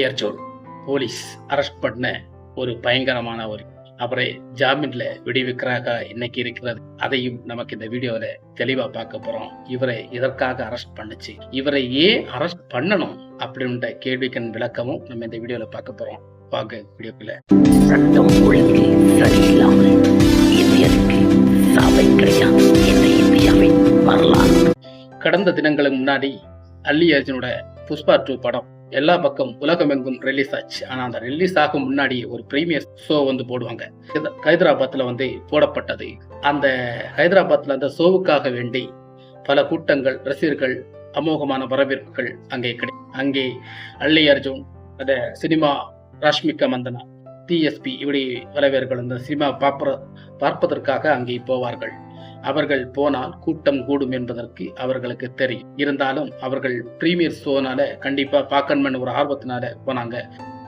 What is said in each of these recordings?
Arjun police arrest பண்ண ஒரு பயங்கரமான ஒரு அவரை ஜாமீன்ல விடுவிக்கிறாக இன்னைக்கு இருக்கிறது. அதையும் நமக்கு இந்த வீடியோல தெளிவா பார்க்க போறோம். இவரை எதற்காக அரெஸ்ட் பண்ணுச்சு, இவரை ஏன் அரெஸ்ட் பண்ணணும் அப்படின்ற கேள்விக்கன் விளக்கமும் நம்ம இந்த வீடியோல பார்க்க போறோம். வாங்க வீடியோக்குள்ள. சட்டம் ஒழுங்கு சரியில்லாமல் இந்தியருக்கு சாவை கிடையாது என்ற இந்தியாவின் வரலாறு. கடந்த தினங்களுக்கு முன்னாடி அல்லி அர்ஜுனோட புஷ்பா 2 படம் எல்லா பக்கம் உலகமெங்கும் ரிலீஸ் ஆச்சு. ஆனா அந்த ரிலீஸ் ஆகும் முன்னாடி ஒரு பிரீமியர் ஷோ போடுவாங்க. ஹைதராபாத்ல போடப்பட்டது. அந்த ஹைதராபாத்ல அந்த ஷோவுக்காக வேண்டி பல கூட்டங்கள், ரசிகர்கள், அமோகமான வரவேற்புகள் அங்கே அல்லி அர்ஜுன், அந்த சினிமா ராஷ்மிகா மந்தனா, டிஎஸ்பி இப்படி வரவேற்பர்கள் அந்த சினிமா பார்ப்பதற்காக அங்கே போவார்கள். அவர்கள் போனால் கூட்டம் கூடும் என்பதற்கு அவர்களுக்கு தெரியும். இருந்தாலும் அவர்கள் பிரீமியர் ஷோனால கண்டிப்பா பார்க்கணும்னு ஒரு ஆர்வத்தினால போனாங்க.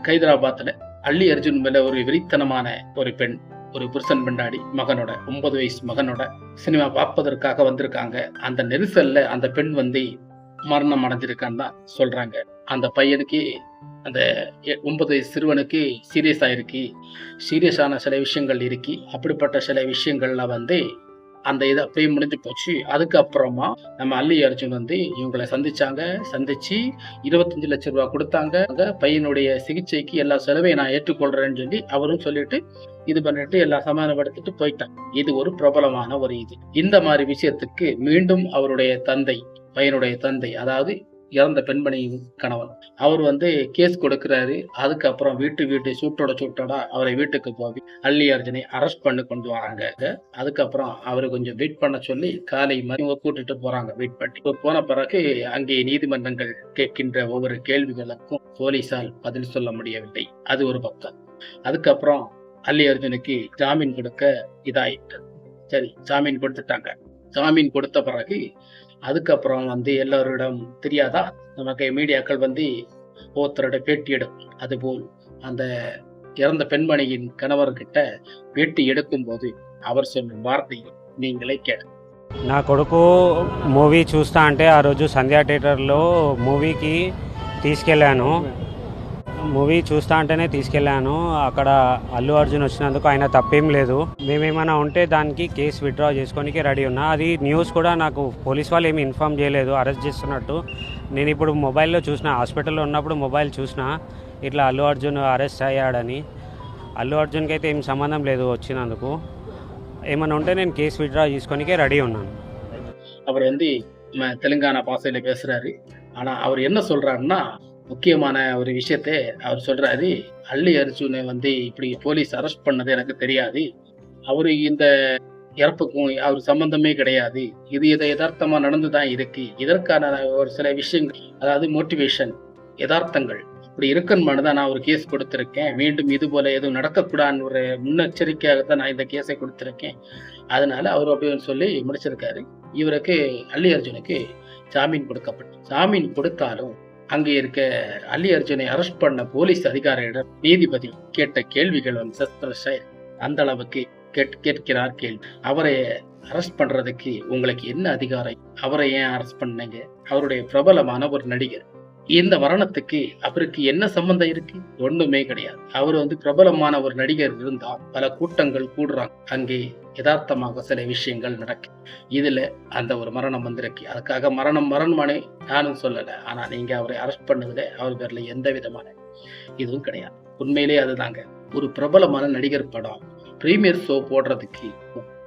ஹைதராபாத்ல அல்லி அர்ஜுன் மேல ஒரு வெறித்தனமான ஒரு பெண், ஒரு புருஷன் பெண்டாடி மகனோட 9 வயசு மகனோட சினிமா பார்ப்பதற்காக வந்திருக்காங்க. அந்த நெரிசல்ல அந்த பெண் மரணம் அடைஞ்சிருக்கான்னு தான் சொல்றாங்க. அந்த பையனுக்கு, அந்த 9 வயசு சிறுவனுக்கு சீரியஸான சில விஷயங்கள் இருக்கு. அப்படிப்பட்ட சில விஷயங்கள்ல அந்த இதை அப்படியே முடிஞ்சு போச்சு. அதுக்கப்புறமா நம்ம அல்லி அர்ஜுன் இவங்களை சந்திச்சு 25 லட்சம் ரூபாய் கொடுத்தாங்க. பையனுடைய சிகிச்சைக்கு எல்லா செலவையும் நான் ஏற்றுக்கொள்றேன்னு சொல்லி அவரும் சொல்லிட்டு இது பண்ணிட்டு எல்லாம் சமாதானப்படுத்திட்டு போயிட்டாங்க. இது ஒரு பிரபலமான ஒரு இது. இந்த மாதிரி விஷயத்துக்கு மீண்டும் அவருடைய தந்தை, பையனுடைய தந்தை, அதாவது இறந்த பெண்மணியின் கணவன், அவர் கேஸ் கொடுக்கிறாரு. அதுக்கப்புறம் வீட்டு சூட்டோட அவரை வீட்டுக்கு போய் அல்லி அர்ஜுனை அரெஸ்ட் பண்ணி கொண்டு வராங்க. அதுக்கப்புறம் அவரை கொஞ்சம் வெயிட் பண்ண சொல்லி காலை மாதிரி கூட்டிட்டு போறாங்க. வெயிட் பண்ணி போன பிறகு அங்கே நீதிமன்றங்கள் கேட்கின்ற ஒவ்வொரு கேள்விகளுக்கும் போலீசால் பதில் சொல்ல முடியவில்லை. அது ஒரு பக்கம். அதுக்கப்புறம் அல்லி அர்ஜுனுக்கு ஜாமீன் கொடுக்க இதாயிட்டு. சரி, ஜாமீன் கொடுத்துட்டாங்க. ஜாமீன் கொடுத்த பிறகு அதுக்கப்புறம் எல்லாரிடம் தெரியாதா, நமக்கு மீடியாக்கள் ஒருத்தரோட பேட்டி எடுக்கும். அதுபோல் அந்த இறந்த பெண்மணியின் கணவர்கிட்ட பேட்டி எடுக்கும் போது அவர் சொல்லும் வார்த்தை நீங்களே கேளு. నా కొడుకు మూవీ చూస్తా అంటే ఆ రోజు సంధ్యా థియేటర్లో మూవీకి తీసుకెళ్ళాను. మూవీ చూస్తా అంటేనే తీసుకెళ్ళాను. అక్కడ అల్లు అర్జున్ వచ్చినందుకు ఆయన తప్పేం లేదు. మేమేమైనా ఉంటే దానికి కేసు విత్డ్రా చేసుకోనికి రెడీ ఉన్నా. అది న్యూస్ కూడా నాకు పోలీస్ వాళ్ళు ఏమి ఇన్ఫామ్ చేయలేదు అరెస్ట్ చేస్తున్నట్టు. నేను ఇప్పుడు మొబైల్లో చూసిన, హాస్పిటల్లో ఉన్నప్పుడు మొబైల్ చూసిన ఇట్లా అల్లు అర్జున్ అరెస్ట్ అయ్యాడని. అల్లు అర్జున్కి అయితే ఏం సంబంధం లేదు వచ్చినందుకు. ఏమైనా ఉంటే నేను కేసు విత్డ్రా చేసుకోనికే రెడీ ఉన్నాను. அவர் தெலுங்கானா பாசையில பேசுறாரு. ஆனா அவர் என்ன சொல்றாருன்னா, முக்கியமான ஒரு விஷயத்தை அவர் சொல்றாரு. அல்லி அர்ஜுனை இப்படி போலீஸ் அரெஸ்ட் பண்ணது எனக்கு தெரியாது. அவரு இந்த இறப்புக்கும் அவர் சம்பந்தமே கிடையாது. இது யதார்த்தமா நடந்துதான் இருக்கு. இதற்கான ஒரு சில விஷயங்கள், அதாவது மோட்டிவேஷன், யதார்த்தங்கள் இப்படி இருக்குன்னு தான் நான் ஒரு கேஸ் கொடுத்திருக்கேன். மீண்டும் இது போல எதுவும் நடக்கக்கூடாதுன்னு ஒரு முன்னெச்சரிக்கையாகத்தான் நான் இந்த கேஸை கொடுத்திருக்கேன். அதனால அவர் அப்படின்னு சொல்லி முடிச்சிருக்காரு. இவருக்கு, அல்லி அர்ஜுனுக்கு ஜாமீன் கொடுக்கப்பட்டு, ஜாமீன் கொடுத்தாலும் அங்கே இருக்க அல்லி அர்ஜுனை அரெஸ்ட் பண்ண போலீஸ் அதிகாரியிடம் நீதிபதி கேட்ட கேள்விகள் அந்த அளவுக்கு கேட்கிறார் கேள்வி. அவரை அரெஸ்ட் பண்றதுக்கு உங்களுக்கு என்ன அதிகாரம்? அவரை ஏன் அரெஸ்ட் பண்ணீங்க? அவருடைய பிரபலமான ஒரு நடிகர். இந்த மரணத்துக்கு அவருக்கு என்ன சம்பந்தம் இருக்கு? ஒண்ணுமே கிடையாது. அவர் பிரபலமான ஒரு நடிகர் இருந்தா பல கூட்டங்கள் கூடுறாங்க. அங்கே யதார்த்தமாக சில விஷயங்கள் நடக்கு. இதுல அந்த ஒரு மரணம் வந்திருக்கு. அதுக்காக மரணமானே நானும் சொல்லல. ஆனா நீங்க அவரை அரெஸ்ட் பண்ணதுல அவர் பேர்ல எந்த விதமான இதுவும் கிடையாது. உண்மையிலே அதுதாங்க. ஒரு பிரபலமான நடிகர் படம் பிரீமியர் ஷோ போடுறதுக்கு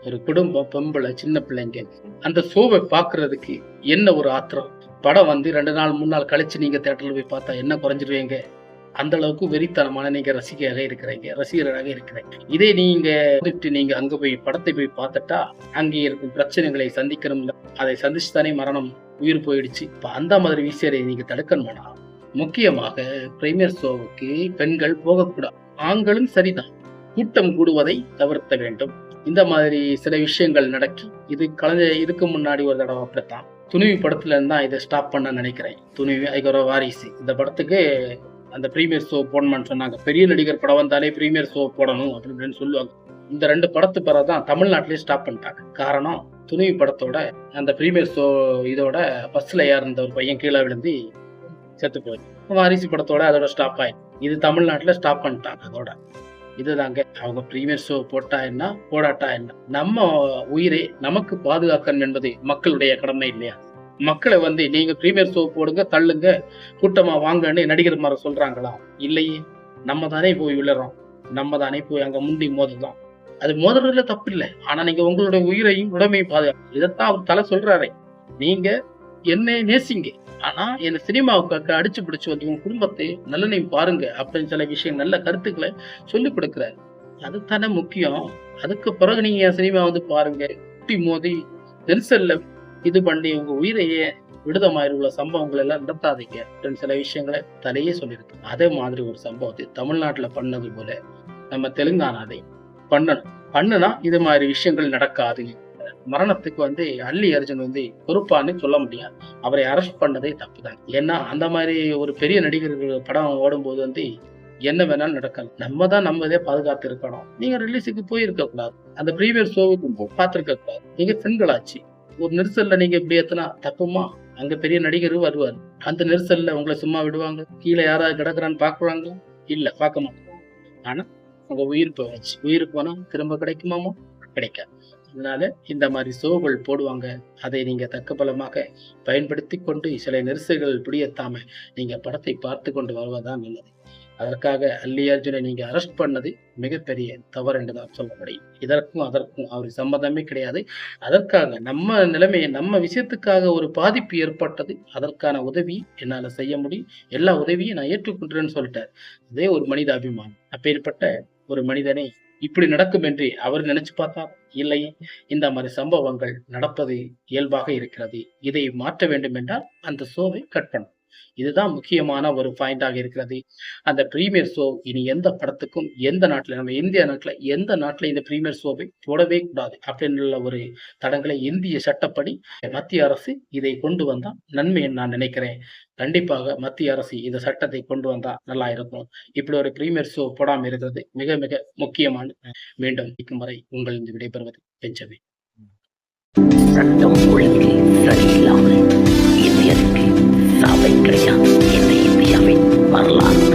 ஒரு குடும்பம், பொம்பளை, சின்ன பிள்ளைங்க அந்த ஷோவை பாக்குறதுக்கு என்ன ஒரு ஆத்திரம். படம் 2 நாள் 3 நாள் கழிச்சு நீங்க தியேட்டர்ல போய் பார்த்தா என்ன குறைஞ்சிருவீங்க? அந்த அளவுக்கு வெறித்தனமான நீங்க ரசிகராக இருக்கிறீங்க. இதே நீங்க அங்க போய் படத்தை போய் பார்த்துட்டா அங்கே இருக்கும் பிரச்சனைகளை சந்திக்கணும். அதை சந்திச்சுதானே மரணம், உயிர் போயிடுச்சு. இப்ப அந்த மாதிரி விஷயத்தை நீங்க தடுக்கணும்னா, முக்கியமாக பிரீமியர் ஷோவுக்கு பெண்கள் போகக்கூடாது. ஆண்களும் சரிதான், கூட்டம் கூடுவதை தவிர்த்த வேண்டும். இந்த மாதிரி சில விஷயங்கள் நடக்கி இதுக்கு முன்னாடி ஒரு தடவை அப்படித்தான் துணிவு படத்துல இருந்தா இதை ஸ்டாப் பண்ண நினைக்கிறேன். துணிவு, அதுக்கு வாரிசு, இந்த படத்துக்கு அந்த பிரீமியர் ஷோ போடணும்னு சொன்னாங்க. பெரிய நடிகர் படம் வந்தாலே பிரீமியர் ஷோ போடணும் அப்படின்னு சொல்லுவாங்க. இந்த 2 படத்து பிறகுதான் தமிழ்நாட்டிலேயே ஸ்டாப் பண்ணிட்டாங்க. காரணம், துணிவு படத்தோட அந்த பிரீமியர் ஷோ இதோட பஸ்ல ஏறின ஒரு பையன் கீழே விழுந்து செத்து போய் வாரிசு படத்தோட அதோட ஸ்டாப் ஆயிடும். இது தமிழ்நாட்டுல ஸ்டாப் பண்ணிட்டாங்க அதோட. இதுதாங்க அவங்க பிரீமியர் ஷோ போட்டா என்ன போடாட்டா என்ன, நம்ம உயிரை நமக்கு பாதுகாக்கணும் என்பது மக்களுடைய கடமை இல்லையா? மக்களை வந்து நீங்க பிரீமியர் ஷோ போடுங்க, தள்ளுங்க, கூட்டமா வாங்கன்னு நடிகர் மாதிரி சொல்றாங்களா? இல்லையே. நம்ம தானே போய் விழுறோம், நம்ம தானே போய் அங்க முண்டி மோதுதான். அது மோதுறதுல தப்பு இல்லை, ஆனா நீங்க உங்களுடைய உயிரையும் உடமையும் பாதுகாக்க. இதைத்தான் அவர் தலை சொல்றாரு. நீங்க என்னை நேசிங்க, ஆனா என்ன சினிமாவுக்கு அடிச்சு பிடிச்சு வந்து உங்க குடும்பத்தை நல்லனையும் பாருங்க அப்படின்னு சில விஷயம் நல்ல கருத்துக்களை சொல்லி கொடுக்குறாரு. அதுதானே முக்கியம். அதுக்கு பிறகு நீங்க என் சினிமா வந்து பாருங்க, குட்டி மோதி நெரிசல்ல இது பண்ணி உங்க உயிரையே விடுதமாயிரு உள்ள சம்பவங்கள் எல்லாம் நடத்தாதீங்க அப்படின்னு சில விஷயங்களை தலையே சொல்லியிருக்கு. அதே மாதிரி ஒரு சம்பவத்தை தமிழ்நாட்டுல பண்ணது போல நம்ம தெலுங்கானாதை பண்ணுனா இது மாதிரி விஷயங்கள் நடக்காது. மரணத்துக்கு வந்து அல்லி அர்ஜுன் வந்து பொறுப்பான்னு சொல்ல முடியாது. அவரை அரெஸ்ட் பண்ணதே தப்புதான். ஏன்னா அந்த மாதிரி ஒரு பெரிய நடிகர்கள் படம் ஓடும்போது வந்து என்ன வேணாலும் நடக்கலாம். நம்ம தான் நம்ம இதே பாதுகாத்து இருக்கணும். நீங்க ரிலீஸுக்கு போயிருக்க கூடாது, அந்த ப்ரீமியர் ஷோவுக்கு பார்த்திருக்க கூடாது. நீங்க பெண்களாச்சு, ஒரு நெரிசல்ல நீங்க இப்படி எத்தனா தப்புமா? அங்க பெரிய நடிகர் வருவார், அந்த நெரிசல்ல உங்களை சும்மா விடுவாங்க? கீழே யாராவது கிடக்குறான்னு பாக்குறாங்க? இல்ல, பார்க்க மாட்டாங்க. ஆனா உங்க உயிர் போயிடுச்சு. உயிர் போனா திரும்ப கிடைக்குமாமோ? கிடைக்காது. அதனால இந்த மாதிரி ஷோகள் போடுவாங்க, அதை நீங்க தக்க பலமாக பயன்படுத்தி கொண்டு சில நெரிசல்கள் பிடியத்தாம நீங்க படத்தை பார்த்து கொண்டு வருவதுதான் நல்லது. அதற்காக அல்லி அர்ஜுனை நீங்க அரெஸ்ட் பண்ணது மிகப்பெரிய தவறு என்றுதான் சொல்ல முடியும். இதற்கும் அதற்கும் அவருக்கு சம்மந்தமே கிடையாது. அதற்காக நம்ம நிலைமையை நம்ம விஷயத்துக்காக ஒரு பாதிப்பு ஏற்பட்டது, அதற்கான உதவி என்னால செய்ய முடியும், எல்லா உதவியும் நான் ஏற்றுக்கொண்டேன்னு சொல்லிட்டார். அதே ஒரு மனித அபிமானம். அப்பேற்பட்ட ஒரு மனிதனை இப்படி நடக்கும் என்று அவர் நினைச்சு பார்த்தா இல்லையே. இந்த மாதிரி சம்பவங்கள் நடப்பது இயல்பாக இருக்கிறது. இதை மாற்ற வேண்டும் என்றால் அந்த ஷோவை கட் பண்ணும். இதுதான் முக்கியமான ஒரு பாயிண்டாக இருக்கிறது. அந்த பிரீமியர் ஷோ இனி எந்த படத்துக்கும் எந்த நாட்டுல, நம்ம இந்திய நாட்டுல எந்த நாட்டுல இந்த பிரீமியர் ஷோவை போடவே கூடாது அப்படின்ற ஒரு தடங்களை இந்திய சட்டப்படி மத்திய அரசு இதை கொண்டு வந்தா நன்மை நான் நினைக்கிறேன். கண்டிப்பாக மத்திய அரசு இந்த சட்டத்தை கொண்டு வந்தா நல்லா இருக்கும். இப்படி ஒரு பிரீமியர் ஷோ போடாம இருக்கிறது மிக மிக முக்கியமான. மீண்டும் இருக்கும் வரை உங்கள் விடைபெறுவது பெஞ்சமின். சட்டம் ஒழுங்கு சரியில்லாமல் இந்தியருக்கு சாவை கிடையாது. இந்த இந்தியாவின் வரலாறு